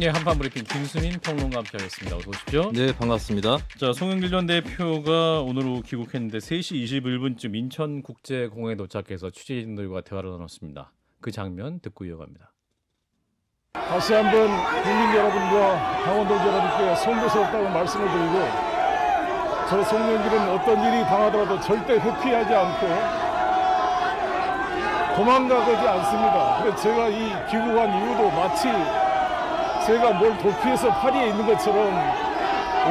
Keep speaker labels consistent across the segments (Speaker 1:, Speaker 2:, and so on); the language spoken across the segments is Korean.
Speaker 1: 예, 한판 브리핑 김수민 평론가 함께하겠습니다. 어서 오십시오.
Speaker 2: 네, 반갑습니다.
Speaker 1: 자, 송영길 전 대표가 오늘 오후 귀국했는데 3시 21분쯤 인천국제공항에 도착해서 취재진들과 대화를 나눴습니다. 그 장면 듣고 이어갑니다.
Speaker 3: 다시 한번 국민 여러분과 당원들 여러분께 송구스럽다고 말씀을 드리고, 저 송영길은 어떤 일이 당하더라도 절대 회피하지 않고 도망가지 않습니다. 그래서 제가 이 귀국한 이유도 마치 제가 뭘 도피해서 파리에 있는 것처럼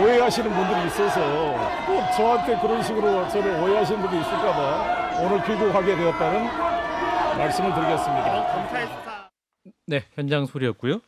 Speaker 3: 오해하시는 분들이 있어서, 꼭 저한테 그런 식으로 저를 오해하시는 분들이 있을까 봐 오늘 귀국하게 되었다는 말씀을 드리겠습니다.
Speaker 1: 네, 현장 소리였고요.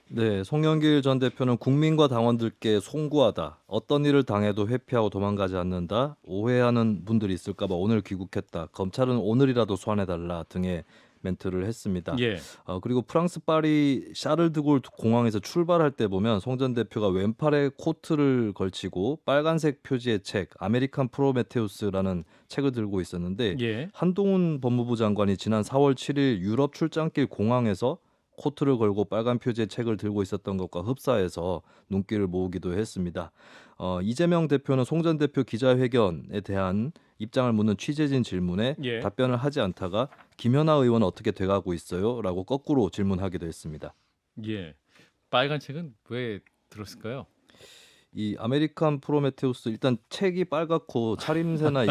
Speaker 2: 네, 송영길 전 대표는 국민과 당원들께 송구하다. 어떤 일을 당해도 회피하고 도망가지 않는다. 오해하는 분들이 있을까 봐 오늘 귀국했다. 검찰은 오늘이라도 소환해달라 등의 멘트를 했습니다.
Speaker 1: 예.
Speaker 2: 그리고 프랑스 파리 샤를드골 공항에서 출발할 때 보면 송 전 대표가 왼팔에 코트를 걸치고 빨간색 표지의 책 아메리칸 프로메테우스라는 책을 들고 있었는데,
Speaker 1: 예.
Speaker 2: 한동훈 법무부 장관이 지난 4월 7일 유럽 출장길 공항에서 코트를 걸고 빨간 표지의 책을 들고 있었던 것과 흡사해서 눈길을 모으기도 했습니다. 이재명 대표는 송 전 대표 기자회견에 대한 입장을 묻는 취재진 질문에
Speaker 1: 예.
Speaker 2: 답변을 하지 않다가 김연아 의원은 어떻게 돼가고 있어요? 라고 거꾸로 질문하기도 했습니다.
Speaker 1: 예. 빨간 책은 왜 들었을까요?
Speaker 2: 이 아메리칸 프로메테우스, 일단 책이 빨갛고 차림새나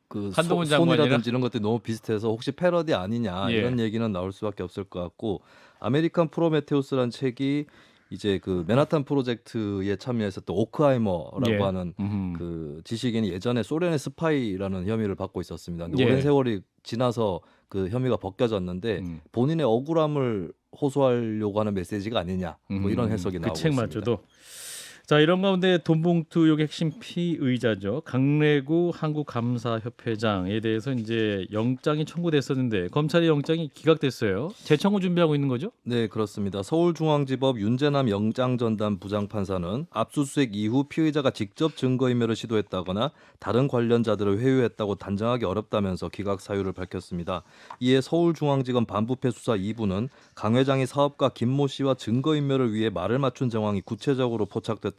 Speaker 2: 그
Speaker 1: 한동훈 장관이랑?
Speaker 2: 손이라든지 이런 것들이 너무 비슷해서 혹시 패러디 아니냐
Speaker 1: 예.
Speaker 2: 이런 얘기는 나올 수밖에 없을 것 같고, 아메리칸 프로메테우스라는 책이 이제 그 맨하탄 프로젝트에 참여했었던 오크하이머라고
Speaker 1: 예.
Speaker 2: 하는 그 지식인이 예전에 소련의 스파이라는 혐의를 받고 있었습니다. 근데
Speaker 1: 예.
Speaker 2: 오랜 세월이 지나서 그 혐의가 벗겨졌는데 본인의 억울함을 호소하려고 하는 메시지가 아니냐, 뭐 이런 해석이 나오고
Speaker 1: 그 책
Speaker 2: 있습니다.
Speaker 1: 맞죠도. 자, 이런 가운데 돈봉투 의혹 핵심 피의자죠. 강래구 한국감사협회장에 대해서 이제 영장이 청구됐었는데 검찰의 영장이 기각됐어요. 재청구 준비하고 있는 거죠?
Speaker 2: 네, 그렇습니다. 서울중앙지법 윤재남 영장전담 부장판사는 압수수색 이후 피의자가 직접 증거인멸을 시도했다거나 다른 관련자들을 회유했다고 단정하기 어렵다면서 기각 사유를 밝혔습니다. 이에 서울중앙지검 반부패 수사 2부는 강 회장이 사업가 김모 씨와 증거인멸을 위해 말을 맞춘 정황이 구체적으로 포착됐다면서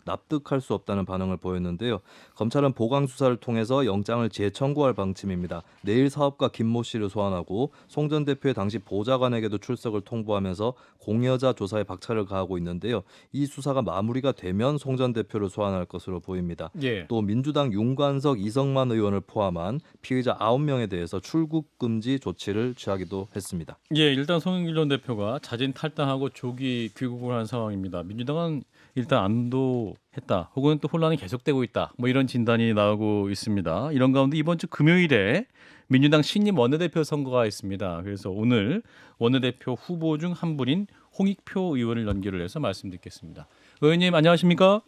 Speaker 2: 납득할 수 없다는 반응을 보였는데요. 검찰은 보강 수사를 통해서 영장을 재청구할 방침입니다. 내일 사업가 김모 씨를 소환하고 송 전 대표의 당시 보좌관에게도 출석을 통보하면서 공여자 조사에 박차를 가하고 있는데요. 이 수사가 마무리가 되면 송 전 대표를 소환할 것으로 보입니다.
Speaker 1: 예.
Speaker 2: 또 민주당 윤관석, 이성만 의원을 포함한 피의자 9명에 대해서 출국 금지 조치를 취하기도 했습니다.
Speaker 1: 예, 일단 송영길 전 대표가 자진 탈당하고 조기 귀국을 한 상황입니다. 민주당은 일단 안도했다, 혹은 또 혼란이 계속되고 있다, 뭐 이런 진단이 나오고 있습니다. 이런 가운데 이번 주 금요일에 민주당 신임 원내대표 선거가 있습니다. 그래서 오늘 원내대표 후보 중 한 분인 홍익표 의원을 연결을 해서 말씀 듣겠습니다. 의원님 안녕하십니까?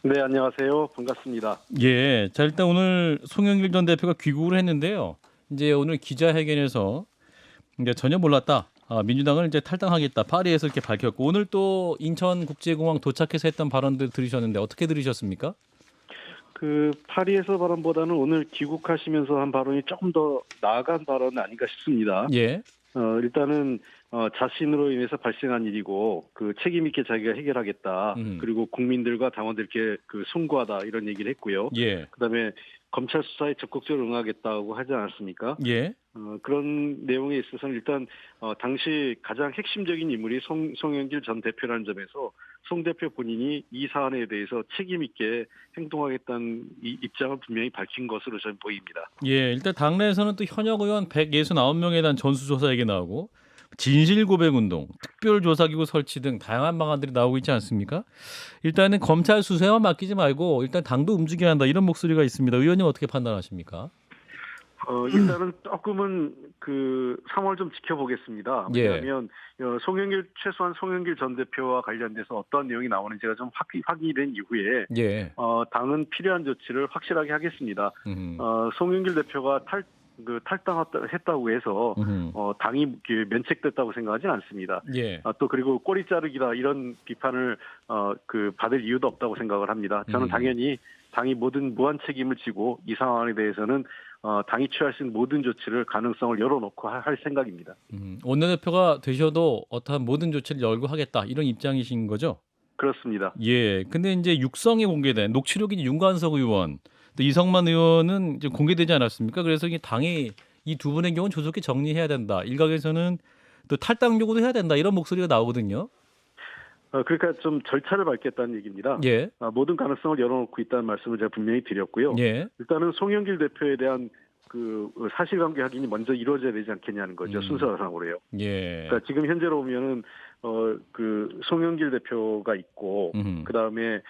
Speaker 4: 네, 안녕하세요. 반갑습니다.
Speaker 1: 예, 자 일단 오늘 송영길 전 대표가 귀국을 했는데요. 이제 오늘 기자회견에서 이제 전혀 몰랐다, 민주당을 이제 탈당하겠다, 파리에서 이렇게 밝혔고, 오늘 또 인천국제공항 도착해서 했던 발언들 들으셨는데 어떻게 들으셨습니까?
Speaker 4: 그 파리에서 발언보다는 오늘 귀국하시면서 한 발언이 조금 더 나아간 발언은 아닌가 싶습니다.
Speaker 1: 예.
Speaker 4: 일단은 자신으로 인해서 발생한 일이고 그 책임 있게 자기가 해결하겠다. 그리고 국민들과 당원들께 그 송구하다, 이런 얘기를 했고요.
Speaker 1: 예.
Speaker 4: 그다음에 검찰 수사에 적극적으로 응하겠다고 하지 않았습니까?
Speaker 1: 예.
Speaker 4: 그런 내용에 있어서는 일단 당시 가장 핵심적인 인물이 송영길 전 대표라는 점에서 송 대표 본인이 이 사안에 대해서 책임 있게 행동하겠다는 이 입장을 분명히 밝힌 것으로 저는 보입니다.
Speaker 1: 예, 일단 당내에서는 또 현역 의원 169명에 대한 전수조사 얘기 나오고, 진실고백운동, 특별조사기구 설치 등 다양한 방안들이 나오고 있지 않습니까? 일단은 검찰 수사에만 맡기지 말고 일단 당도 움직여야 한다, 이런 목소리가 있습니다. 의원님 어떻게 판단하십니까?
Speaker 4: 일단은 조금은 그 상황을 좀 지켜보겠습니다.
Speaker 1: 예.
Speaker 4: 왜냐하면 최소한 송영길 전 대표와 관련돼서 어떠한 내용이 나오는지가 좀 확인된 이후에
Speaker 1: 예.
Speaker 4: 당은 필요한 조치를 확실하게 하겠습니다. 송영길 대표가 탈당했다고 해서 당이 면책됐다고 생각하지는 않습니다.
Speaker 1: 예.
Speaker 4: 또 그리고 꼬리 자르기다, 이런 비판을 받을 이유도 없다고 생각을 합니다. 저는 당연히 당이 모든 무한 책임을 지고 이 상황에 대해서는 당이 취할 수 있는 모든 조치를 가능성을 열어놓고 할 생각입니다.
Speaker 1: 원내대표가 되셔도 어떠한 모든 조치를 열고 하겠다 이런 입장이신 거죠?
Speaker 4: 그렇습니다.
Speaker 1: 예. 근데 이제 육성이 공개된 녹취록인 윤관석 의원, 또 이성만 의원은 이제 공개되지 않았습니까? 그래서 이 당이 이 두 분의 경우는 조속히 정리해야 된다. 일각에서는 또 탈당 요구도 해야 된다. 이런 목소리가 나오거든요.
Speaker 4: 그러니까 좀 절차를 밟겠다는 얘기입니다.
Speaker 1: 예.
Speaker 4: 모든 가능성을 열어놓고 있다는 말씀을 제가 분명히 드렸고요.
Speaker 1: 예.
Speaker 4: 일단은 송영길 대표에 대한 그 사실관계 확인이 먼저 이루어져야 되지 않겠냐는 거죠. 순서상으로요.
Speaker 1: 예.
Speaker 4: 그러니까 지금 현재로 보면은 그 송영길 대표가 있고 그 다음에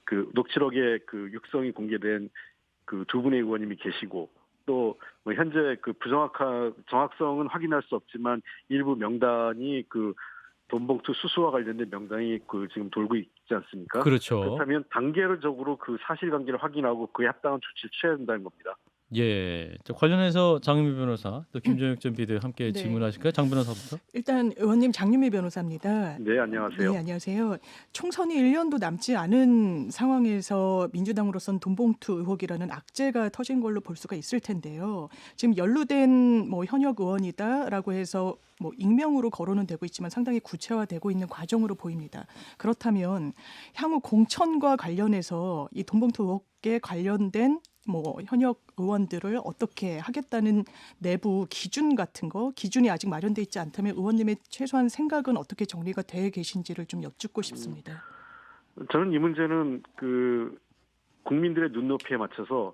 Speaker 4: 그 녹취록에 그 육성이 공개된 그 두 분의 의원님이 계시고 또 뭐 현재 그 정확성은 확인할 수 없지만 일부 명단이 그 돈봉투 수수와 관련된 명단이 그 지금 돌고 있지 않습니까?
Speaker 1: 그렇죠.
Speaker 4: 그렇다면 단계적으로 그 사실관계를 확인하고 그에 합당한 조치를 취해야 된다는 겁니다.
Speaker 1: 예. 자, 관련해서 장윤미 변호사, 또 김종혁 전 비대 함께
Speaker 5: 네.
Speaker 1: 질문하실까요? 장 변호사부터.
Speaker 5: 일단 의원님 장윤미 변호사입니다.
Speaker 4: 네, 안녕하세요.
Speaker 5: 네, 안녕하세요. 총선이 1년도 남지 않은 상황에서 민주당으로선 돈봉투 의혹이라는 악재가 터진 걸로 볼 수가 있을 텐데요. 지금 연루된 뭐 현역 의원이다라고 해서 뭐 익명으로 거론은 되고 있지만 상당히 구체화되고 있는 과정으로 보입니다. 그렇다면 향후 공천과 관련해서 이 돈봉투 의혹에 관련된 뭐 현역 의원들을 어떻게 하겠다는 내부 기준 같은 거, 기준이 아직 마련돼 있지 않다면 의원님의 최소한 생각은 어떻게 정리가 돼 계신지를 좀 여쭙고 싶습니다.
Speaker 4: 저는 이 문제는 그 국민들의 눈높이에 맞춰서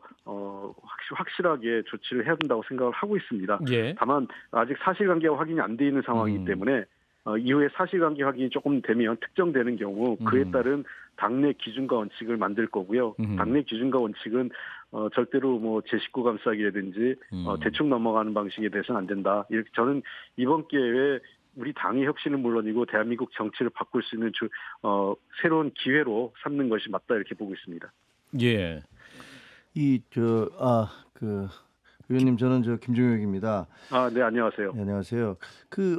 Speaker 4: 확실하게 조치를 해야 된다고 생각을 하고 있습니다.
Speaker 1: 예.
Speaker 4: 다만 아직 사실관계가 확인이 안 돼 있는 상황이기 때문에 이후에 사실관계 확인이 조금 되면 특정되는 경우 그에 따른 당내 기준과 원칙을 만들 거고요. 당내 기준과 원칙은 절대로 뭐 제19 감싸기라든지 대충 넘어가는 방식에 대해서는 안 된다. 이렇게 저는 이번 기회에 우리 당의 혁신은 물론이고 대한민국 정치를 바꿀 수 있는 새로운 기회로 삼는 것이 맞다 이렇게 보고 있습니다.
Speaker 1: 예.
Speaker 6: 의원님 저는 김종혁입니다.
Speaker 4: 네, 안녕하세요.
Speaker 6: 네, 안녕하세요.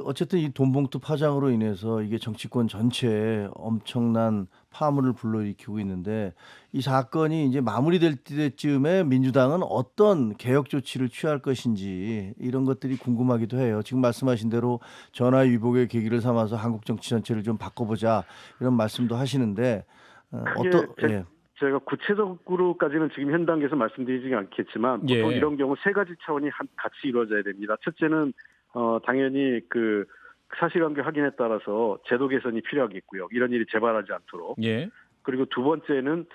Speaker 6: 어쨌든 이 돈봉투 파장으로 인해서 이게 정치권 전체에 엄청난 파문을 불러일으키고 있는데 이 사건이 이제 마무리될 때쯤에 민주당은 어떤 개혁 조치를 취할 것인지 이런 것들이 궁금하기도 해요. 지금 말씀하신 대로 전화위복의 계기를 삼아서 한국 정치 전체를 좀 바꿔보자 이런 말씀도 하시는데
Speaker 4: 제가 구체적으로까지는 지금 현 단계에서 말씀드리지 않겠지만 보통
Speaker 1: 예.
Speaker 4: 이런 경우 세 가지 차원이 같이 이루어져야 됩니다. 첫째는 당연히 그 사실관계 확인에 따라서 제도 개선이 필요하겠고요. 이런 일이 재발하지 않도록.
Speaker 1: 예.
Speaker 4: 그리고 두 번째는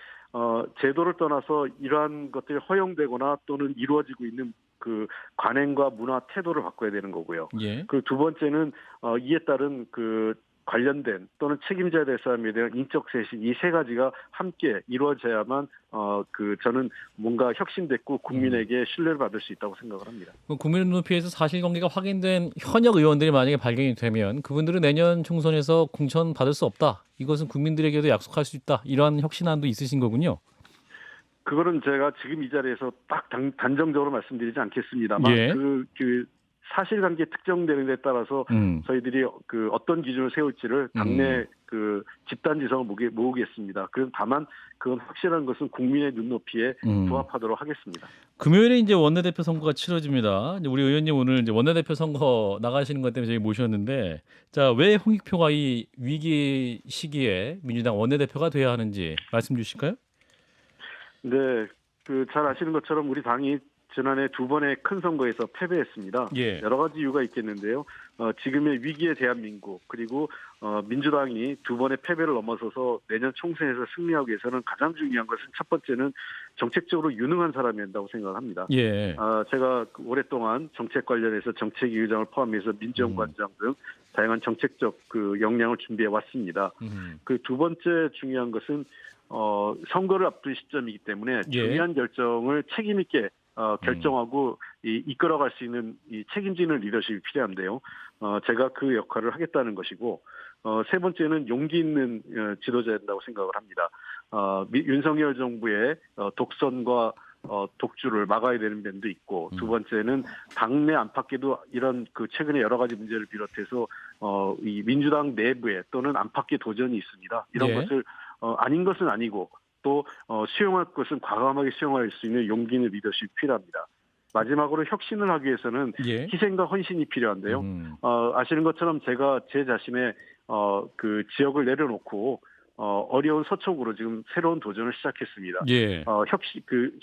Speaker 4: 제도를 떠나서 이러한 것들이 허용되거나 또는 이루어지고 있는 그 관행과 문화 태도를 바꿔야 되는 거고요.
Speaker 1: 예.
Speaker 4: 그리고 두 번째는 이에 따른 그 관련된 또는 책임져야 될 사람에 대한 인적 쇄신 이 세 가지가 함께 이루어져야만 저는 뭔가 혁신됐고 국민에게 신뢰를 받을 수 있다고 생각을 합니다.
Speaker 1: 국민의 눈높이에서 사실관계가 확인된 현역 의원들이 만약에 발견이 되면 그분들은 내년 총선에서 공천 받을 수 없다. 이것은 국민들에게도 약속할 수 있다. 이러한 혁신안도 있으신 거군요.
Speaker 4: 그거는 제가 지금 이 자리에서 딱 단정적으로 말씀드리지 않겠습니다만
Speaker 1: 예.
Speaker 4: 사실관계 특정되는 데 따라서 저희들이 그 어떤 기준을 세울지를 당내 그 집단지성을 모으겠습니다. 그럼 다만 그건 확실한 것은 국민의 눈높이에 부합하도록 하겠습니다.
Speaker 1: 금요일에 이제 원내대표 선거가 치러집니다. 이제 우리 의원님 오늘 이제 원내대표 선거 나가시는 것 때문에 저희 모셨는데, 자, 왜 홍익표가 이 위기 시기에 민주당 원내대표가 돼야 하는지 말씀 주실까요?
Speaker 4: 네, 잘 아시는 것처럼 우리 당이 지난해 두 번의 큰 선거에서 패배했습니다.
Speaker 1: 예.
Speaker 4: 여러 가지 이유가 있겠는데요. 지금의 위기의 대한민국 그리고 민주당이 두 번의 패배를 넘어서서 내년 총선에서 승리하기 위해서는 가장 중요한 것은 첫 번째는 정책적으로 유능한 사람이 된다고 생각합니다.
Speaker 1: 예.
Speaker 4: 제가 오랫동안 정책 관련해서 정책위 의장을 포함해서 민정관장 등 다양한 정책적 그 역량을 준비해 왔습니다. 그 두 번째 중요한 것은 선거를 앞둔 시점이기 때문에 중요한 결정을 책임 있게 결정하고 이끌어갈 수 있는 이 책임지는 리더십이 필요한데요. 제가 그 역할을 하겠다는 것이고 세 번째는 용기 있는 지도자야 된다고 생각을 합니다. 윤석열 정부의 독선과 독주를 막아야 되는 면도 있고 두 번째는 당내 안팎에도 이런 그 최근에 여러 가지 문제를 비롯해서 이 민주당 내부에 또는 안팎의 도전이 있습니다. 이런 것을 아닌 것은 아니고 또 수용할 것은 과감하게 수용할 수 있는 용기 있는 리더십이 필요합니다. 마지막으로 혁신을 하기 위해서는
Speaker 1: 예.
Speaker 4: 희생과 헌신이 필요한데요.
Speaker 1: 음.
Speaker 4: 아시는 것처럼 제가 제 자신의 그 지역을 내려놓고 어려운 서초구로 지금 새로운 도전을 시작했습니다.
Speaker 1: 예.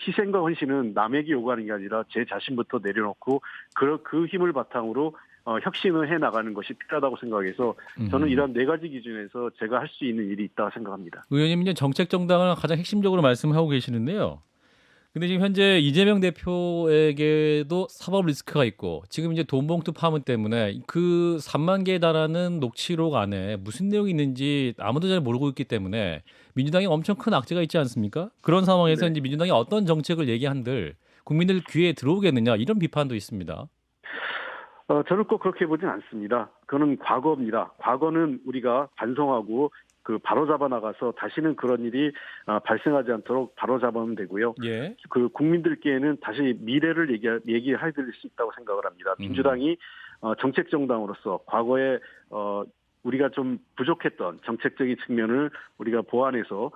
Speaker 4: 희생과 헌신은 남에게 요구하는 게 아니라 제 자신부터 내려놓고 그 힘을 바탕으로 혁신을 해 나가는 것이 필요하다고 생각해서 저는 이런 네 가지 기준에서 제가 할 수 있는 일이 있다고 생각합니다.
Speaker 1: 의원님 이제 정책 정당을 가장 핵심적으로 말씀하고 계시는데요. 근데 지금 현재 이재명 대표에게도 사법 리스크가 있고 지금 이제 돈봉투 파문 때문에 그 3만 개에 달하는 녹취록 안에 무슨 내용이 있는지 아무도 잘 모르고 있기 때문에 민주당에 엄청 큰 악재가 있지 않습니까? 그런 상황에서
Speaker 4: 네.
Speaker 1: 이제 민주당이 어떤 정책을 얘기한들 국민들 귀에 들어오겠느냐 이런 비판도 있습니다.
Speaker 4: 저는 꼭 그렇게 보진 않습니다. 그거는 과거입니다. 과거는 우리가 반성하고 바로잡아 나가서 다시는 그런 일이 발생하지 않도록 바로잡으면 되고요.
Speaker 1: 예.
Speaker 4: 그 국민들께는 다시 미래를 얘기해 드릴 수 있다고 생각을 합니다. 민주당이 정책 정당으로서 과거에 우리가 좀 부족했던 정책적인 측면을 우리가 보완해서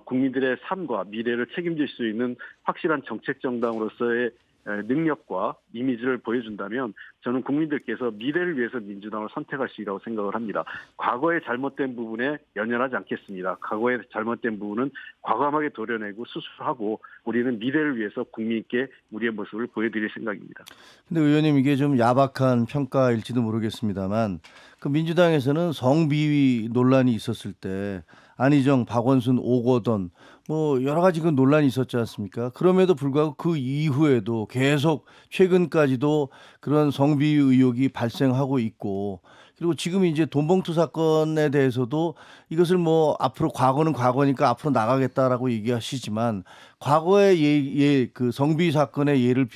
Speaker 4: 국민들의 삶과 미래를 책임질 수 있는 확실한 정책 정당으로서의 능력과 이미지를 보여준다면 저는 국민들께서 미래를 위해서 민주당을 선택할 수 있다고 생각을 합니다. 과거의 잘못된 부분에 연연하지 않겠습니다. 과거의 잘못된 부분은 과감하게 도려내고 수술하고 우리는 미래를 위해서 국민께 우리의 모습을 보여드릴 생각입니다.
Speaker 6: 근데 의원님 이게 좀 야박한 평가일지도 모르겠습니다만 그 민주당에서는 성비위 논란이 있었을 때 안희정, 박원순, 오거돈 뭐 여러 가지 그 논란이 있었지 않습니까? 그럼에도 불구하고 그 이후에도 계속 최근까지도 그런 성비위 의혹이 발생하고 있고 그리고 지금 이제 돈봉투 사건에 대해서도 이것을 뭐 앞으로 과거는 과거니까 앞으로 나가겠다라고 얘기하시지만 과거의 그 성비위 사건의 예를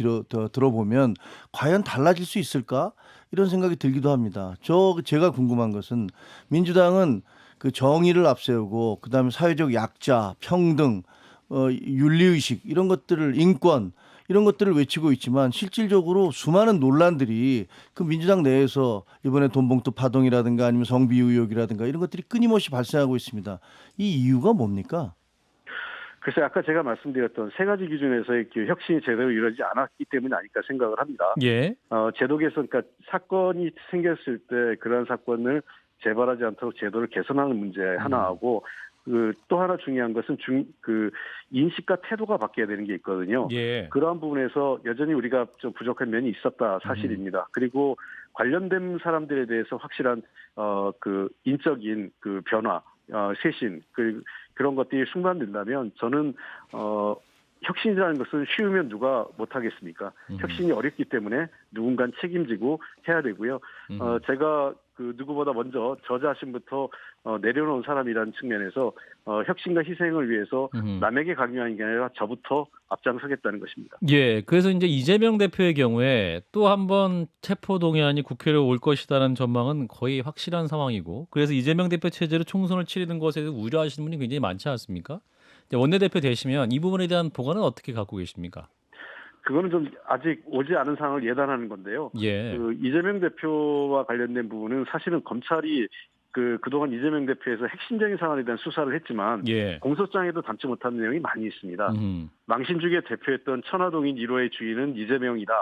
Speaker 6: 들어보면 과연 달라질 수 있을까? 이런 생각이 들기도 합니다. 제가 궁금한 것은 민주당은 그 정의를 앞세우고 그다음에 사회적 약자, 평등, 윤리의식 이런 것들을 인권 이런 것들을 외치고 있지만 실질적으로 수많은 논란들이 그 민주당 내에서 이번에 돈봉투 파동이라든가 아니면 성비 의혹이라든가 이런 것들이 끊임없이 발생하고 있습니다. 이 이유가 뭡니까?
Speaker 4: 그래서 아까 제가 말씀드렸던 세 가지 기준에서의 혁신이 제대로 이루어지지 않았기 때문이 아닐까 생각을 합니다.
Speaker 1: 예.
Speaker 4: 제도 개선, 그러니까 사건이 생겼을 때 그런 사건을 재발하지 않도록 제도를 개선하는 문제 하나하고 또 하나 중요한 것은 인식과 태도가 바뀌어야 되는 게 있거든요.
Speaker 1: 예.
Speaker 4: 그러한 부분에서 여전히 우리가 좀 부족한 면이 있었다 사실입니다. 그리고 관련된 사람들에 대해서 확실한 인적인 변화, 쇄신 그런 것들이 순간된다면 저는 혁신이라는 것은 쉬우면 누가 못하겠습니까? 혁신이 어렵기 때문에 누군가는 책임지고 해야 되고요. 제가 누구보다 먼저 저 자신부터 내려놓은 사람이라는 측면에서 혁신과 희생을 위해서 남에게 강요하는 게 아니라 저부터 앞장서겠다는 것입니다.
Speaker 1: 예. 그래서 이제 이재명 대표의 경우에 또 한 번 체포동의안이 국회로 올 것이다라는 전망은 거의 확실한 상황이고 그래서 이재명 대표 체제로 총선을 치르는 것에 대해서 우려하시는 분이 굉장히 많지 않습니까? 원내대표 되시면 이 부분에 대한 보관은 어떻게 갖고 계십니까?
Speaker 4: 그거는 좀 아직 오지 않은 상황을 예단하는 건데요.
Speaker 1: 예.
Speaker 4: 이재명 대표와 관련된 부분은 사실은 검찰이 그동안 이재명 대표에서 핵심적인 사안에 대한 수사를 했지만
Speaker 1: 예.
Speaker 4: 공소장에도 담지 못한 내용이 많이 있습니다. 망신주기의 대표였던 천화동인 1호의 주인은 이재명이다.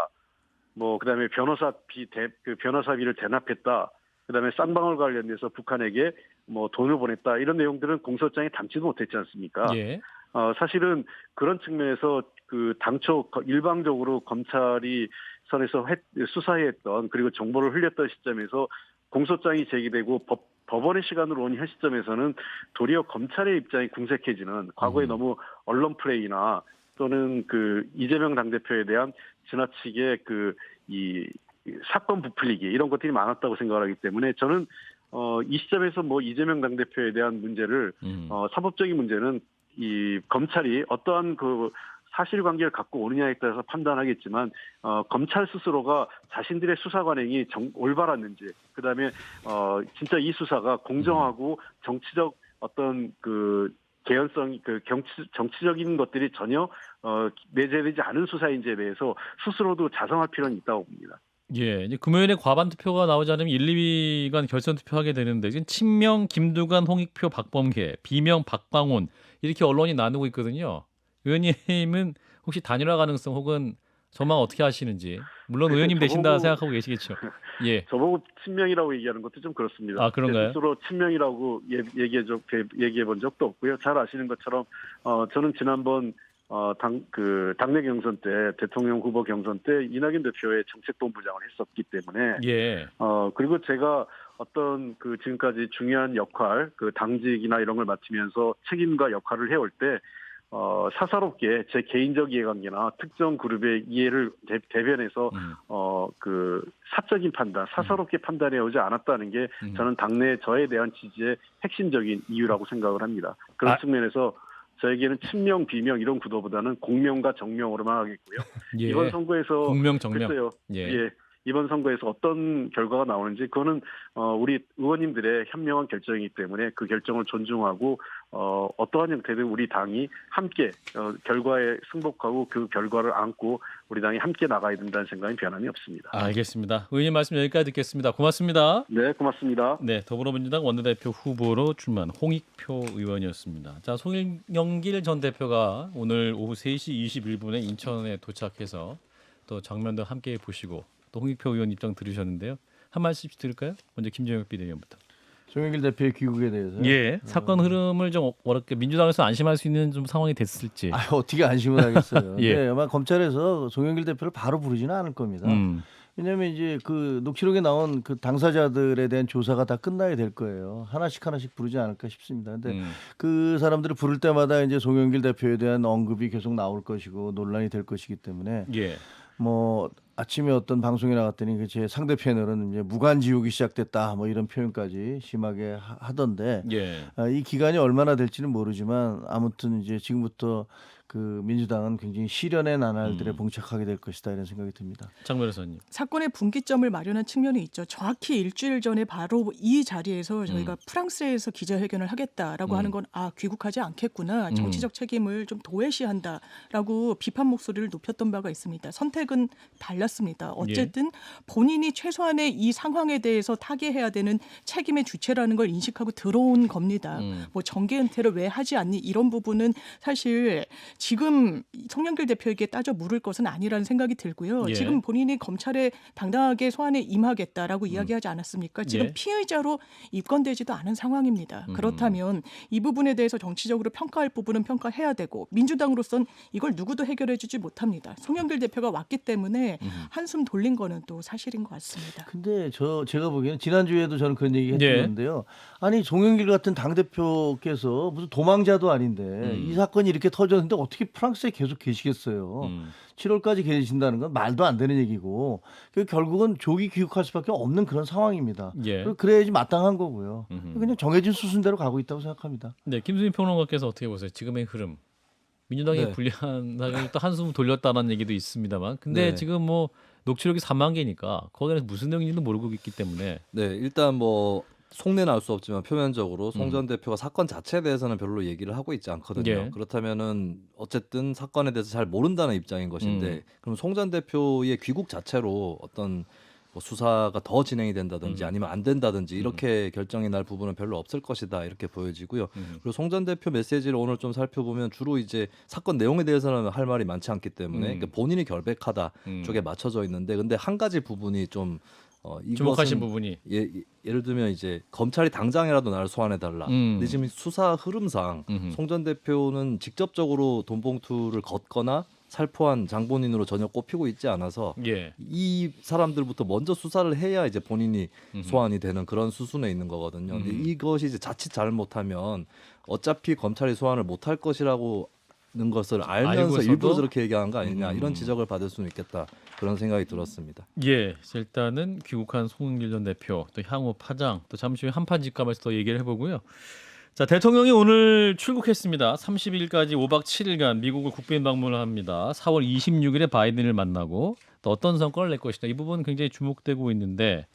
Speaker 4: 그다음에 변호사비를 대납했다. 그다음에 쌍방울 관련돼서 북한에게 돈을 보냈다. 이런 내용들은 공소장에 담지도 못했지 않습니까?
Speaker 1: 예.
Speaker 4: 사실은 그런 측면에서 당초 일방적으로 검찰이 선에서 수사했던 그리고 정보를 흘렸던 시점에서 공소장이 제기되고 법원의 시간으로 온 현 시점에서는 도리어 검찰의 입장이 궁색해지는 과거에 너무 언론 플레이나 또는 이재명 당대표에 대한 지나치게 이 사건 부풀리기 이런 것들이 많았다고 생각을 하기 때문에 저는 이 시점에서 이재명 당대표에 대한 문제를 사법적인 문제는 이 검찰이 어떠한 사실관계를 갖고 오느냐에 따라서 판단하겠지만 검찰 스스로가 자신들의 수사 관행이 올바랐는지 그다음에 진짜 이 수사가 공정하고 정치적 어떤 개연성 정치적인 것들이 전혀 내재되지 않은 수사인지에 대해서 스스로도 자성할 필요는 있다고 봅니다.
Speaker 1: 예, 이제 금요일에 과반 투표가 나오지 않으면 1, 2위가 결선 투표하게 되는데 지금 친명 김두관, 홍익표, 박범계, 비명 박광온 이렇게 언론이 나누고 있거든요. 의원님은 혹시 단일화 가능성 혹은 전망 어떻게 하시는지 물론 의원님 되신다
Speaker 4: 저보고-
Speaker 1: 생각하고 계시겠죠. 예,
Speaker 4: 저보고 친명이라고 얘기하는 것도 좀 그렇습니다.
Speaker 1: 아, 그런가요?
Speaker 4: 제 스스로 친명이라고 얘기해 본 적도 없고요. 잘 아시는 것처럼 저는 지난번 당내 경선 때 대통령 후보 경선 때 이낙연 대표의 정책본부장을 했었기 때문에
Speaker 1: 예,
Speaker 4: 그리고 제가 어떤 지금까지 중요한 역할 당직이나 이런 걸 맡으면서 책임과 역할을 해올 때 사사롭게 제 개인적 이해관계나 특정 그룹의 이해를 대변해서 사적인 판단, 사사롭게 판단해 오지 않았다는 게 저는 당내 저에 대한 지지의 핵심적인 이유라고 생각을 합니다. 그런
Speaker 1: 아.
Speaker 4: 측면에서 저에게는 친명, 비명 이런 구도보다는 공명과 정명으로만 하겠고요.
Speaker 1: 예.
Speaker 4: 이번 선거에서
Speaker 1: 공명 정명.
Speaker 4: 글쎄요.
Speaker 1: 예.
Speaker 4: 이번 선거에서 어떤 결과가 나오는지 그거는 우리 의원님들의 현명한 결정이기 때문에 그 결정을 존중하고 어떠한 형태든 우리 당이 함께 결과에 승복하고 그 결과를 안고 우리 당이 함께 나가야 된다는 생각이 변함이 없습니다.
Speaker 1: 알겠습니다. 의원님 말씀 여기까지 듣겠습니다. 고맙습니다.
Speaker 4: 네, 고맙습니다.
Speaker 1: 네, 더불어민주당 원내대표 후보로 출마한 홍익표 의원이었습니다. 자, 송영길 전 대표가 오늘 오후 3시 21분에 인천에 도착해서 또 장면도 함께 보시고 또 홍익표 의원 입장 들으셨는데요. 한 말씀씩 들을까요? 먼저 김정혁 비대위원부터.
Speaker 6: 송영길 대표의 귀국에 대해서.
Speaker 1: 예, 사건 흐름을 좀 어렵게 민주당에서 안심할 수 있는 좀 상황이 됐을지.
Speaker 6: 아, 어떻게 안심을 하겠어요.
Speaker 1: 예.
Speaker 6: 네, 아마 검찰에서 송영길 대표를 바로 부르지는 않을 겁니다. 왜냐하면 이제 그 녹취록에 나온 그 당사자들에 대한 조사가 다 끝나야 될 거예요. 하나씩 부르지 않을까 싶습니다. 근데 그 사람들을 부를 때마다 이제 송영길 대표에 대한 언급이 계속 나올 것이고 논란이 될 것이기 때문에
Speaker 1: 예.
Speaker 6: 뭐 아침에 어떤 방송에 나갔더니 그 제 상대 패널은 이제 무간지옥이 시작됐다 뭐 이런 표현까지 심하게 하던데
Speaker 1: 예.
Speaker 6: 이 기간이 얼마나 될지는 모르지만 아무튼 이제 지금부터 그 민주당은 굉장히 시련의 나날들에 봉착하게 될 것이다 이런 생각이 듭니다.
Speaker 1: 장 변호사님.
Speaker 5: 사건의 분기점을 마련한 측면이 있죠. 정확히 일주일 전에 바로 이 자리에서 저희가 프랑스에서 기자회견을 하겠다라고 하는 건 귀국하지 않겠구나. 정치적 책임을 좀 도외시한다라고 비판 목소리를 높였던 바가 있습니다. 선택은 달랐습니다. 어쨌든 본인이 최소한의 이 상황에 대해서 타개해야 되는 책임의 주체라는 걸 인식하고 들어온 겁니다. 뭐 정계 은퇴를 왜 하지 않니 이런 부분은 사실 지금 송영길 대표에게 따져 물을 것은 아니라는 생각이 들고요.
Speaker 1: 예.
Speaker 5: 지금 본인이 검찰에 당당하게 소환에 임하겠다라고 이야기하지 않았습니까? 지금
Speaker 1: 예.
Speaker 5: 피의자로 입건되지도 않은 상황입니다. 그렇다면 이 부분에 대해서 정치적으로 평가할 부분은 평가해야 되고 민주당으로선 이걸 누구도 해결해주지 못합니다. 송영길 대표가 왔기 때문에 한숨 돌린 거는 또 사실인 것 같습니다.
Speaker 6: 근데 제가 보기에는 지난주에도 저는 그런 얘기
Speaker 1: 예.
Speaker 6: 했었는데요. 아니 송영길 같은 당대표께서 무슨 도망자도 아닌데 이 사건이 이렇게 터졌는데 어떻게 프랑스에 계속 계시겠어요. 7월까지 계신다는 건 말도 안 되는 얘기고 결국은 조기 귀국할 수밖에 없는 그런 상황입니다.
Speaker 1: 예.
Speaker 6: 그래야지 마땅한 거고요. 그냥 정해진 수순대로 가고 있다고 생각합니다.
Speaker 1: 네, 김수민 평론가께서 어떻게 보세요? 지금의 흐름. 민주당이
Speaker 2: 네.
Speaker 1: 불리한 사람이 또 한숨 돌렸다는 얘기도 있습니다만, 근데
Speaker 2: 네.
Speaker 1: 지금 뭐 녹취록이 3만 개니까 거기에 무슨 내용인지도 모르고 있기 때문에.
Speaker 2: 네, 일단 뭐 속내는 알 수 없지만 표면적으로 송 전 대표가 사건 자체에 대해서는 별로 얘기를 하고 있지 않거든요.
Speaker 1: 예.
Speaker 2: 그렇다면은 어쨌든 사건에 대해서 잘 모른다는 입장인 것인데, 그럼 송 전 대표의 귀국 자체로 어떤 뭐 수사가 더 진행이 된다든지 아니면 안 된다든지 이렇게 결정이 날 부분은 별로 없을 것이다 이렇게 보여지고요. 그리고 송 전 대표 메시지를 오늘 좀 살펴보면 주로 이제 사건 내용에 대해서는 할 말이 많지 않기 때문에 그러니까 본인이 결백하다 쪽에 맞춰져 있는데, 근데 한 가지 부분이 좀
Speaker 1: 주목하신
Speaker 2: 이것은
Speaker 1: 부분이.
Speaker 2: 예를 들면 이제 검찰이 당장이라도 나를 소환해 달라. 근데 지금 수사 흐름상 송 전 대표는 직접적으로 돈 봉투를 걷거나 살포한 장본인으로 전혀 꼽히고 있지 않아서
Speaker 1: 예.
Speaker 2: 이 사람들부터 먼저 수사를 해야 이제 본인이 소환이 되는 그런 수순에 있는 거거든요. 근데 이것이 이제 자칫 잘못하면 어차피 검찰이 소환을 못할 것이라고 는 것을 알면서
Speaker 1: 알고서도?
Speaker 2: 일부러 저렇게 얘기한 거 아니냐 이런 지적을 받을 수는 있겠다 그런 생각이 들었습니다.
Speaker 1: 예, 일단은 귀국한 송영길 전 대표, 또 향후 파장, 또 잠시 후에 한판 직감에서 더 얘기를 해보고요. 자, 대통령이 오늘 출국했습니다. 30일까지 5박 7일간 미국을 국빈 방문을 합니다. 4월 26일에 바이든을 만나고 또 어떤 성과를 낼 것이다. 이 부분 굉장히 주목되고 있는데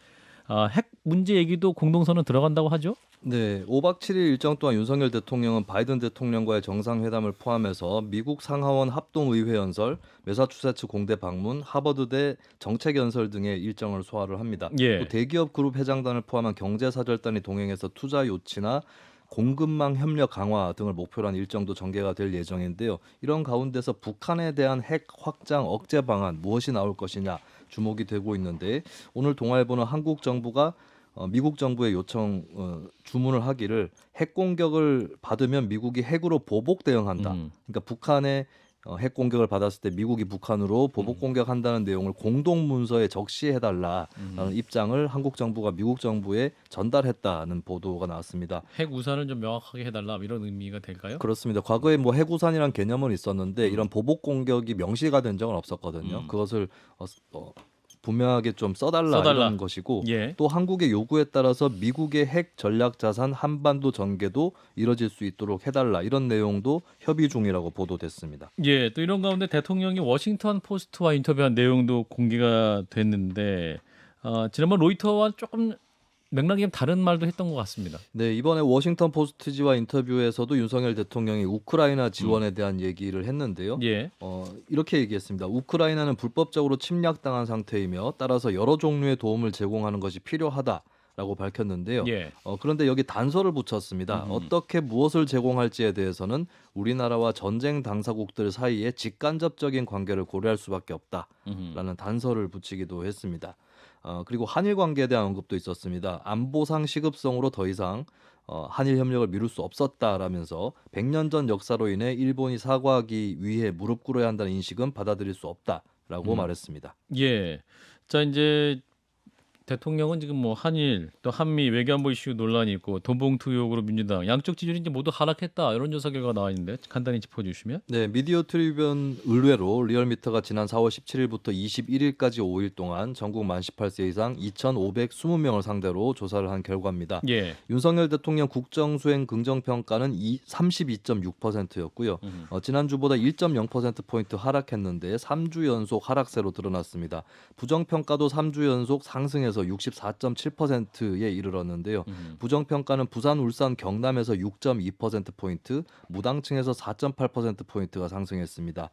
Speaker 1: 핵 문제 얘기도 공동선언 들어간다고 하죠?
Speaker 2: 네, 5박 7일 일정 동안 윤석열 대통령은 바이든 대통령과의 정상회담을 포함해서 미국 상하원 합동의회 연설, 매사추세츠 공대 방문, 하버드대 정책 연설 등의 일정을 소화를 합니다.
Speaker 1: 예.
Speaker 2: 또 대기업 그룹 회장단을 포함한 경제사절단이 동행해서 투자 유치나 공급망 협력 강화 등을 목표로 한 일정도 전개가 될 예정인데요. 이런 가운데서 북한에 대한 핵 확장 억제 방안 무엇이 나올 것이냐 주목이 되고 있는데 오늘 동아일보는 한국 정부가 미국 정부의 요청 주문을 하기를 핵 공격을 받으면 미국이 핵으로 보복 대응한다. 그러니까 북한의 핵 공격을 받았을 때 미국이 북한으로 보복 공격한다는 내용을 공동 문서에 적시해달라라는 입장을 한국 정부가 미국 정부에 전달했다는 보도가 나왔습니다.
Speaker 1: 핵 우산을 좀 명확하게 해달라 이런 의미가 될까요?
Speaker 2: 그렇습니다. 과거에 뭐 핵우산이란 개념은 있었는데 이런 보복 공격이 명시가 된 적은 없었거든요. 그것을 분명하게 좀 써달라. 이런 것이고
Speaker 1: 예.
Speaker 2: 또 한국의 요구에 따라서 미국의 핵 전략 자산 한반도 전개도 이뤄질 수 있도록 해달라 이런 내용도 협의 중이라고 보도됐습니다.
Speaker 1: 예, 또 이런 가운데 대통령이 워싱턴 포스트와 인터뷰한 내용도 공개가 됐는데 지난번 로이터와 조금 맥락이 좀 다른 말도 했던 것 같습니다.
Speaker 2: 네, 이번에 워싱턴 포스트지와 인터뷰에서도 윤석열 대통령이 우크라이나 지원에 대한 얘기를 했는데요.
Speaker 1: 예.
Speaker 2: 이렇게 얘기했습니다. 우크라이나는 불법적으로 침략당한 상태이며 따라서 여러 종류의 도움을 제공하는 것이 필요하다라고 밝혔는데요.
Speaker 1: 예.
Speaker 2: 그런데 여기 단서를 붙였습니다. 어떻게 무엇을 제공할지에 대해서는 우리나라와 전쟁 당사국들 사이에 직간접적인 관계를 고려할 수밖에 없다라는 단서를 붙이기도 했습니다. 그리고 한일 관계에 대한 언급도 있었습니다. 안보상 시급성으로 더 이상 한일 협력을 미룰 수 없었다라면서 100년 전 역사로 인해 일본이 사과하기 위해 무릎 꿇어야 한다는 인식은 받아들일 수 없다라고 말했습니다.
Speaker 1: 예. 자, 이제 대통령은 지금 뭐 한일 또 한미 외교안보 이슈 논란이 있고 돈봉투 의혹으로 민주당 양쪽 지지율이 이제 모두 하락했다 이런 조사 결과가 나와 있는데 간단히 짚어주시면.
Speaker 2: 네, 미디어 트리뷴 의뢰로 리얼미터가 지난 4월 17일부터 21일까지 5일 동안 전국 만 18세 이상 2,520명을 상대로 조사를 한 결과입니다.
Speaker 1: 예.
Speaker 2: 윤석열 대통령 국정수행 긍정평가는 32.6%였고요. 지난주보다 1.0%포인트 하락했는데 3주 연속 하락세로 드러났습니다. 부정평가도 3주 연속 상승해서 64.7%에 이르렀는데요. 부정평가는 부산, 울산, 경남에서 6.2%포인트, 무당층에서 4.8%포인트가 상승했습니다.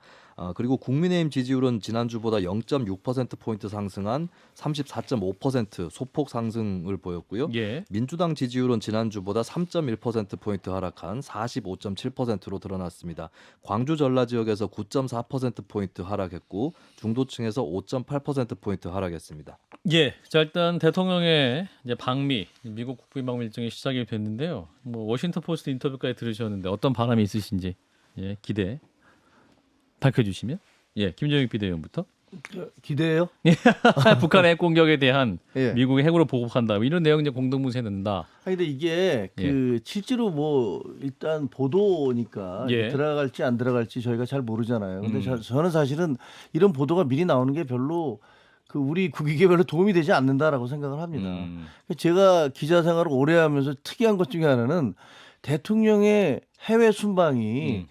Speaker 2: 그리고 국민의힘 지지율은 지난주보다 0.6%포인트 상승한 34.5% 소폭 상승을 보였고요.
Speaker 1: 예.
Speaker 2: 민주당 지지율은 지난주보다 3.1%포인트 하락한 45.7%로 드러났습니다. 광주 전라 지역에서 9.4%포인트 하락했고 중도층에서 5.8%포인트 하락했습니다.
Speaker 1: 예. 자, 일단 대통령의 이제 방미, 미국 국빈 방미 일정이 시작이 됐는데요. 뭐 워싱턴 포스트 인터뷰까지 들으셨는데 어떤 바람이 있으신지 기대 밝혀주시면. 예, 김정익 비대위원부터.
Speaker 6: 기대해요?
Speaker 1: 북한의 핵 공격에 대한
Speaker 6: 예.
Speaker 1: 미국이 핵으로 보복한다 이런 내용 이제 공동문서에 넣는다.
Speaker 6: 근데 이게 그 실제로 뭐 일단 보도니까
Speaker 1: 예.
Speaker 6: 들어갈지 안 들어갈지 저희가 잘 모르잖아요. 근데 저는 사실은 이런 보도가 미리 나오는 게 별로 그 우리 국익에 별로 도움이 되지 않는다라고 생각을 합니다. 제가 기자 생활을 오래 하면서 특이한 것 중에 하나는 대통령의 해외 순방이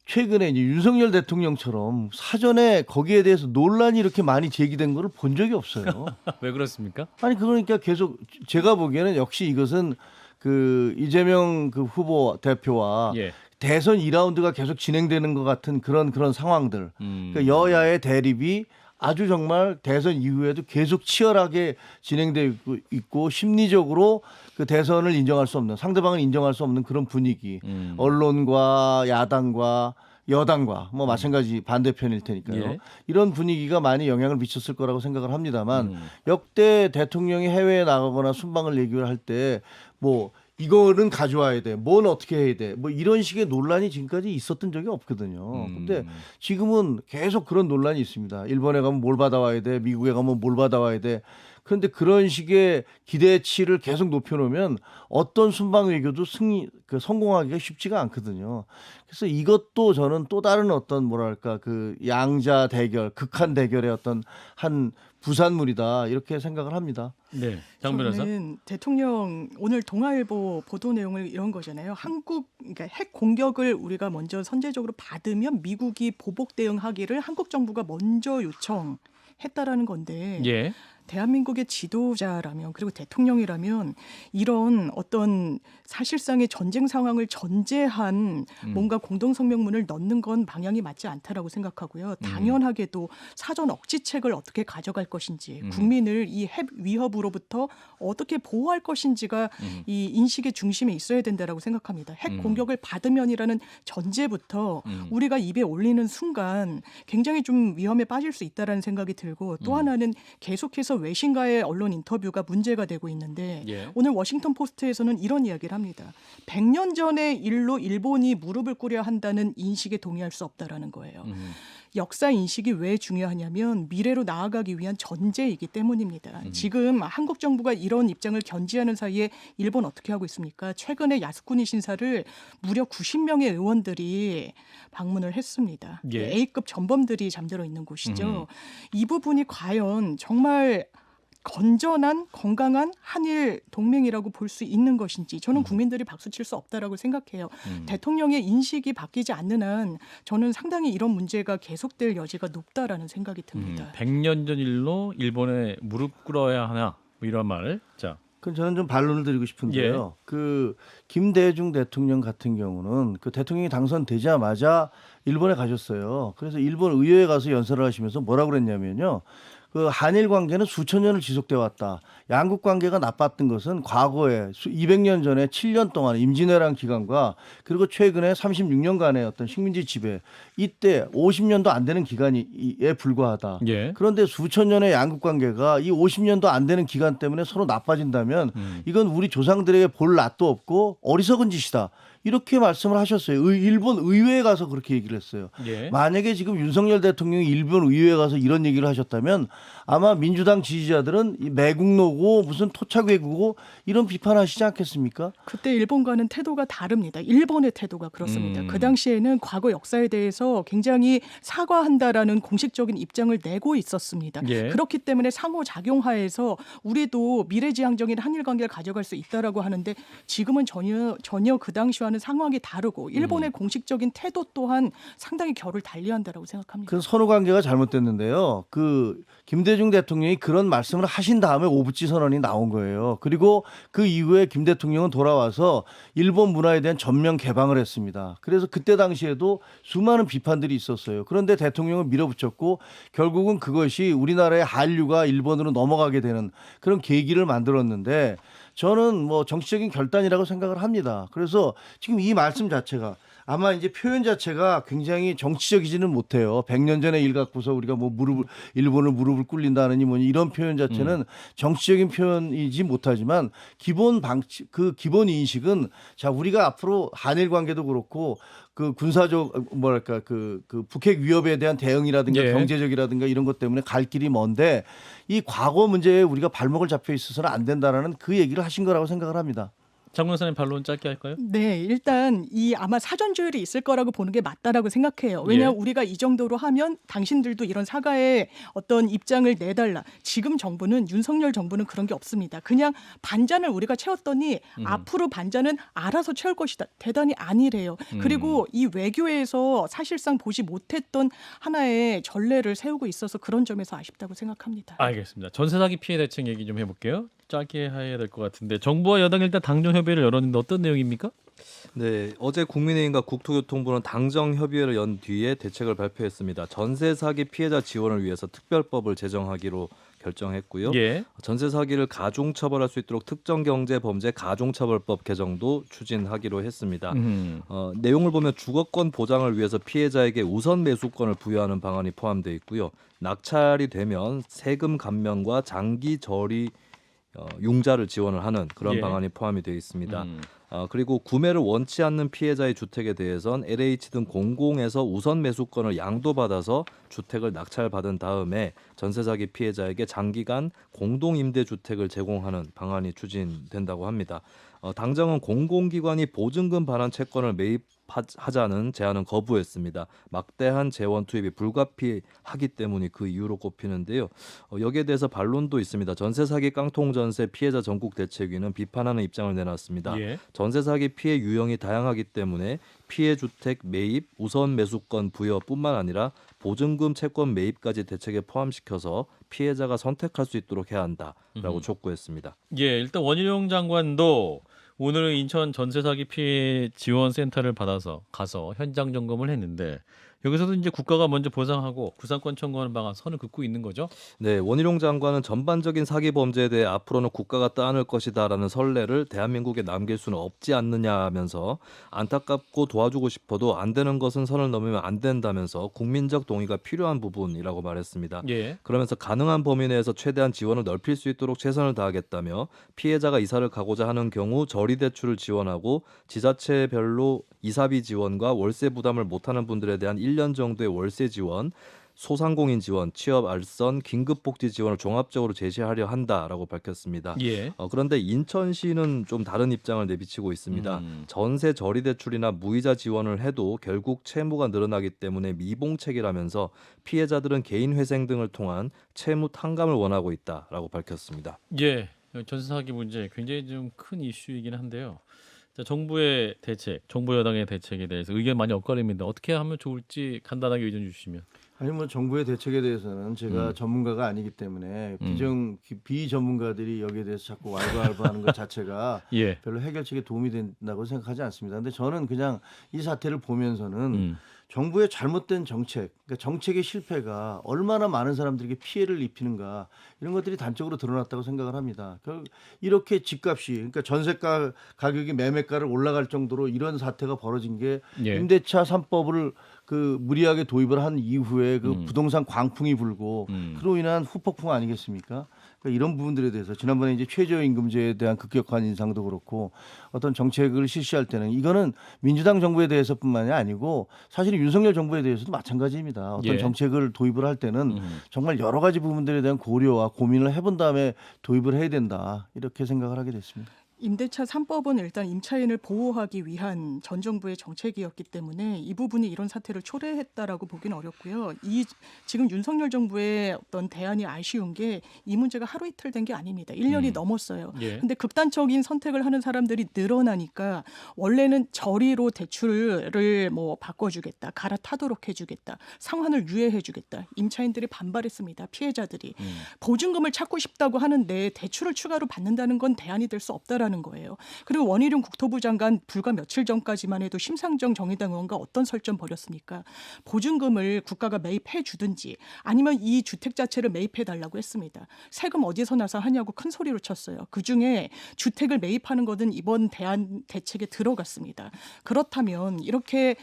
Speaker 6: 최근에 이제 윤석열 대통령처럼 사전에 거기에 대해서 논란이 이렇게 많이 제기된 거를 본 적이 없어요.
Speaker 1: 왜 그렇습니까?
Speaker 6: 아니 그러니까 계속 제가 보기에는 역시 이것은 그 이재명 그 후보 대표와
Speaker 1: 예.
Speaker 6: 대선 2라운드가 계속 진행되는 것 같은 그런 상황들. 그러니까 여야의 대립이 아주 정말 대선 이후에도 계속 치열하게 진행되고 있고 심리적으로 그 대선을 인정할 수 없는 상대방을 인정할 수 없는 그런 분위기. 언론과 야당과 여당과 뭐 마찬가지 반대편일 테니까요.
Speaker 1: 예.
Speaker 6: 이런 분위기가 많이 영향을 미쳤을 거라고 생각을 합니다만 역대 대통령이 해외에 나가거나 순방을 얘기를 할 때 뭐 이거는 가져와야 돼. 뭔 어떻게 해야 돼. 뭐 이런 식의 논란이 지금까지 있었던 적이 없거든요. 근데 지금은 계속 그런 논란이 있습니다. 일본에 가면 뭘 받아와야 돼. 미국에 가면 뭘 받아와야 돼. 그런데 그런 식의 기대치를 계속 높여놓으면 어떤 순방 외교도 성공하기가 쉽지가 않거든요. 그래서 이것도 저는 또 다른 어떤 뭐랄까 그 양자 대결, 극한 대결의 어떤 한 부산물이다 이렇게 생각을 합니다.
Speaker 1: 네, 장 변호사.
Speaker 5: 저는 대통령 오늘 동아일보 보도 내용을 이런 거잖아요. 그러니까 핵 공격을 우리가 먼저 선제적으로 받으면 미국이 보복 대응하기를 한국 정부가 먼저 요청했다라는 건데.
Speaker 1: 예.
Speaker 5: 대한민국의 지도자라면 그리고 대통령이라면 이런 어떤 사실상의 전쟁 상황을 전제한 뭔가 공동성명문을 넣는 건 방향이 맞지 않다라고 생각하고요. 당연하게도 사전 억지책을 어떻게 가져갈 것인지 국민을 이 핵 위협으로부터 어떻게 보호할 것인지가 이 인식의 중심에 있어야 된다라고 생각합니다. 핵 공격을 받으면이라는 전제부터 우리가 입에 올리는 순간 굉장히 좀 위험에 빠질 수 있다라는 생각이 들고 또 하나는 계속해서 외신과의 언론 인터뷰가 문제가 되고 있는데
Speaker 1: 예.
Speaker 5: 오늘 워싱턴 포스트에서는 이런 이야기를 합니다. 100년 전의 일로 일본이 무릎을 꿇어야 한다는 인식에 동의할 수 없다라는 거예요. 역사 인식이 왜 중요하냐면 미래로 나아가기 위한 전제이기 때문입니다. 지금 한국 정부가 이런 입장을 견지하는 사이에 일본 어떻게 하고 있습니까? 최근에 야스쿠니 신사를 무려 90명의 의원들이 방문을 했습니다.
Speaker 1: 예.
Speaker 5: A급 전범들이 잠들어 있는 곳이죠. 이 부분이 과연 정말 건전한 건강한 한일 동맹이라고 볼 수 있는 것인지 저는 국민들이 박수칠 수 없다라고 생각해요. 대통령의 인식이 바뀌지 않는 한 저는 상당히 이런 문제가 계속될 여지가 높다라는 생각이 듭니다.
Speaker 1: 100년 전 일로 일본에 무릎 꿇어야 하나 뭐 이런 말. 자,
Speaker 6: 그럼 저는 좀 반론을 드리고 싶은데요. 그 김대중 대통령 같은 경우는 그 대통령이 당선되자마자 일본에 가셨어요. 그래서 일본 의회에 가서 연설을 하시면서 뭐라고 그랬냐면요. 그 한일 관계는 수천 년을 지속돼 왔다. 양국 관계가 나빴던 것은 과거에 200년 전에 7년 동안 임진왜란 기간과 그리고 최근에 36년간의 어떤 식민지 지배 이때 50년도 안 되는 기간에 불과하다.
Speaker 1: 예.
Speaker 6: 그런데 수천 년의 양국 관계가 이 50년도 안 되는 기간 때문에 서로 나빠진다면 이건 우리 조상들에게 볼 낯도 없고 어리석은 짓이다. 이렇게 말씀을 하셨어요. 일본 의회에 가서 그렇게 얘기를 했어요.
Speaker 1: 예.
Speaker 6: 만약에 지금 윤석열 대통령이 일본 의회에 가서 이런 얘기를 하셨다면 아마 민주당 지지자들은 이 매국노고 무슨 토착외국이고 이런 비판하시지 않겠습니까?
Speaker 5: 그때 일본과는 태도가 다릅니다. 일본의 태도가 그렇습니다. 그 당시에는 과거 역사에 대해서 굉장히 사과한다라는 공식적인 입장을 내고 있었습니다.
Speaker 1: 예.
Speaker 5: 그렇기 때문에 상호작용하에서 우리도 미래지향적인 한일 관계를 가져갈 수 있다라고 하는데 지금은 전혀 그 당시와는 상황이 다르고 일본의 공식적인 태도 또한 상당히 결을 달리한다라고 생각합니다.
Speaker 6: 그 선후 관계가 잘못됐는데요. 그 김대중 대통령이 그런 말씀을 하신 다음에 오부치 선언이 나온 거예요. 그리고 그 이후에 김 대통령은 돌아와서 일본 문화에 대한 전면 개방을 했습니다. 그래서 그때 당시에도 수많은 비판들이 있었어요. 그런데 대통령은 밀어붙였고 결국은 그것이 우리나라의 한류가 일본으로 넘어가게 되는 그런 계기를 만들었는데 저는 뭐 정치적인 결단이라고 생각을 합니다. 그래서 지금 이 말씀 자체가 아마 이제 표현 자체가 굉장히 정치적이지는 못해요. 100년 전의 일 갖고서 우리가 뭐 일본을 무릎을 꿇린다느니 뭐니 이런 표현 자체는 정치적인 표현이지 못하지만 기본 기본 인식은 자 우리가 앞으로 한일 관계도 그렇고 그 군사적 뭐랄까 그 북핵 위협에 대한 대응이라든가
Speaker 1: 예.
Speaker 6: 경제적이라든가 이런 것 때문에 갈 길이 먼데 이 과거 문제에 우리가 발목을 잡혀 있어서는 안 된다라는 그 얘기를 하신 거라고 생각을 합니다.
Speaker 1: 장 변호사님 반론 짧게 할까요?
Speaker 5: 네, 일단 이 아마 사전 조율이 있을 거라고 보는 게 맞다라고 생각해요. 왜냐하면
Speaker 1: 예.
Speaker 5: 우리가 이 정도로 하면 당신들도 이런 사과의 어떤 입장을 내달라. 지금 정부는 윤석열 정부는 그런 게 없습니다. 그냥 반잔을 우리가 채웠더니 앞으로 반잔은 알아서 채울 것이다. 대단히 아니래요. 그리고 이 외교에서 사실상 보지 못했던 하나의 전례를 세우고 있어서 그런 점에서 아쉽다고 생각합니다.
Speaker 1: 알겠습니다. 전세 사기 피해 대책 얘기 좀 해볼게요. 짧게 해야 될 것 같은데 정부와 여당이 일단 당정 협의를 열었는데 어떤 내용입니까?
Speaker 2: 네, 어제 국민의힘과 국토교통부는 당정 협의회를 연 뒤에 대책을 발표했습니다. 전세 사기 피해자 지원을 위해서 특별법을 제정하기로 결정했고요.
Speaker 1: 예.
Speaker 2: 전세 사기를 가중 처벌할 수 있도록 특정경제범죄 가중처벌법 개정도 추진하기로 했습니다. 내용을 보면 주거권 보장을 위해서 피해자에게 우선 매수권을 부여하는 방안이 포함되어 있고요. 낙찰이 되면 세금 감면과 장기 처리 융자를 지원을 하는 그런
Speaker 1: 예.
Speaker 2: 방안이 포함이 되어 있습니다. 그리고 구매를 원치 않는 피해자의 주택에 대해선 LH 등 공공에서 우선 매수권을 양도받아서 주택을 낙찰받은 다음에 전세 사기 피해자에게 장기간 공동임대주택을 제공하는 방안이 추진된다고 합니다. 당정은 공공기관이 보증금 반환 채권을 매입하자는 제안은 거부했습니다. 막대한 재원 투입이 불가피하기 때문이 그 이유로 꼽히는데요. 여기에 대해서 반론도 있습니다. 전세 사기 깡통 전세 피해자 전국 대책위는 비판하는 입장을 내놨습니다.
Speaker 1: 예.
Speaker 2: 전세 사기 피해 유형이 다양하기 때문에 피해 주택 매입, 우선 매수권 부여뿐만 아니라 보증금 채권 매입까지 대책에 포함시켜서 피해자가 선택할 수 있도록 해야 한다라고 촉구했습니다.
Speaker 1: 예, 일단 원희룡 장관도 오늘은 인천 전세 사기 피해 지원 센터를 받아서 가서 현장 점검을 했는데 여기서도 이제 국가가 먼저 보상하고 구상권 청구하는 방안 선을 긋고 있는 거죠.
Speaker 2: 네, 원희룡 장관은 전반적인 사기 범죄에 대해 앞으로는 국가가 떠안을 것이다라는 선례를 대한민국에 남길 수는 없지 않느냐 하면서 안타깝고 도와주고 싶어도 안 되는 것은 선을 넘으면 안 된다면서 국민적 동의가 필요한 부분이라고 말했습니다.
Speaker 1: 예.
Speaker 2: 그러면서 가능한 범위 내에서 최대한 지원을 넓힐 수 있도록 최선을 다하겠다며 피해자가 이사를 가고자 하는 경우 저리대출을 지원하고 지자체별로 이사비 지원과 월세 부담을 못하는 분들에 대한 1년 정도의 월세 지원, 소상공인 지원, 취업 알선, 긴급복지 지원을 종합적으로 제시하려 한다라고 밝혔습니다.
Speaker 1: 예.
Speaker 2: 그런데 인천시는 좀 다른 입장을 내비치고 있습니다. 전세 저리대출이나 무이자 지원을 해도 결국 채무가 늘어나기 때문에 미봉책이라면서 피해자들은 개인회생 등을 통한 채무 탕감을 원하고 있다라고 밝혔습니다.
Speaker 1: 예. 전세 사기 문제 굉장히 좀 큰 이슈이긴 한데요. 자, 정부의 대책, 정부 여당의 대책에 대해서 의견 많이 엇갈립니다. 어떻게 하면 좋을지 간단하게 의견 주시면.
Speaker 6: 아니 뭐 정부의 대책에 대해서는 제가 전문가가 아니기 때문에 비전문가들이 여기에 대해서 자꾸 왈가왈부하는 것 자체가
Speaker 1: 예.
Speaker 6: 별로 해결책에 도움이 된다고 생각하지 않습니다. 근데 저는 그냥 이 사태를 보면서는 정부의 잘못된 정책, 그러니까 정책의 실패가 얼마나 많은 사람들에게 피해를 입히는가 이런 것들이 단적으로 드러났다고 생각을 합니다. 이렇게 집값이 그러니까 전세가 가격이 매매가를 올라갈 정도로 이런 사태가 벌어진 게
Speaker 1: 예.
Speaker 6: 임대차 3법을 그 무리하게 도입을 한 이후에 그 부동산 광풍이 불고 그로 인한 후폭풍 아니겠습니까? 그러니까 이런 부분들에 대해서 지난번에 이제 최저임금제에 대한 급격한 인상도 그렇고 어떤 정책을 실시할 때는 이거는 민주당 정부에 대해서뿐만이 아니고 사실 윤석열 정부에 대해서도 마찬가지입니다. 어떤
Speaker 1: 예.
Speaker 6: 정책을 도입을 할 때는 정말 여러 가지 부분들에 대한 고려와 고민을 해본 다음에 도입을 해야 된다 이렇게 생각을 하게 됐습니다.
Speaker 5: 임대차 3법은 일단 임차인을 보호하기 위한 전 정부의 정책이었기 때문에 이 부분이 이런 사태를 초래했다라고 보기는 어렵고요. 지금 윤석열 정부의 어떤 대안이 아쉬운 게 이 문제가 하루 이틀 된 게 아닙니다. 1년이 넘었어요.
Speaker 1: 예.
Speaker 5: 근데 극단적인 선택을 하는 사람들이 늘어나니까 원래는 저리로 대출을 뭐 바꿔주겠다, 갈아타도록 해주겠다, 상환을 유예해주겠다. 임차인들이 반발했습니다. 피해자들이 보증금을 찾고 싶다고 하는데 대출을 추가로 받는다는 건 대안이 될 수 없다라는 거예요. 그리고 원희룡 국토부 장관 불과 며칠 전까지만 해도 심상정 정의당 의원과 어떤 설전 벌였습니까? 보증금을 국가가 매입해 주든지 아니면 이 주택 자체를 매입해 달라고 했습니다. 세금 어디서 나서 하냐고 큰 소리로 쳤어요. 그중에 주택을 매입하는 것은 이번 대책에 들어갔습니다. 그렇다면 이렇게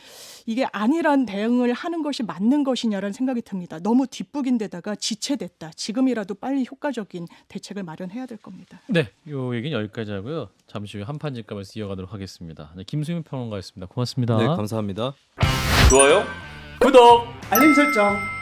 Speaker 5: 이게 안일한 대응을 하는 것이 맞는 것이냐라는 생각이 듭니다. 너무 뒷북인데다가 지체됐다. 지금이라도 빨리 효과적인 대책을 마련해야 될 겁니다.
Speaker 1: 네, 요 얘기는 여기까지 하고요. 잠시 후에 한판 집값에서 이어가도록 하겠습니다. 네, 김수민 평론가였습니다. 고맙습니다.
Speaker 2: 네, 감사합니다.
Speaker 1: 좋아요, 구독.
Speaker 7: 알림 설정.